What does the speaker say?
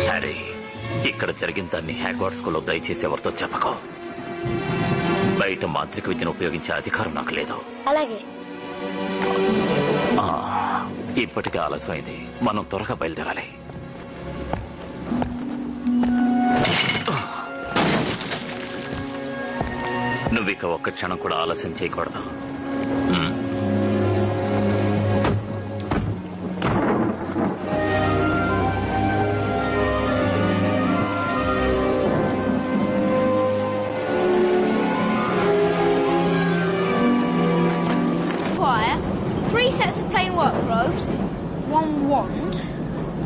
Harry, ఇక్కడ జరిగిన దాన్ని హ్యాగ్వార్డ్ స్కూల్లో దయచేసి ఎవరితో చెప్పకో. బయట మాంత్రిక విద్యను ఉపయోగించే అధికారం నాకు లేదు. అలాగే. ఇప్పటికే ఆలస్యమైంది, మనం త్వరగా బయలుదేరాలి. నువ్విక ఒక్క క్షణం కూడా ఆలస్యం చేయకూడదు.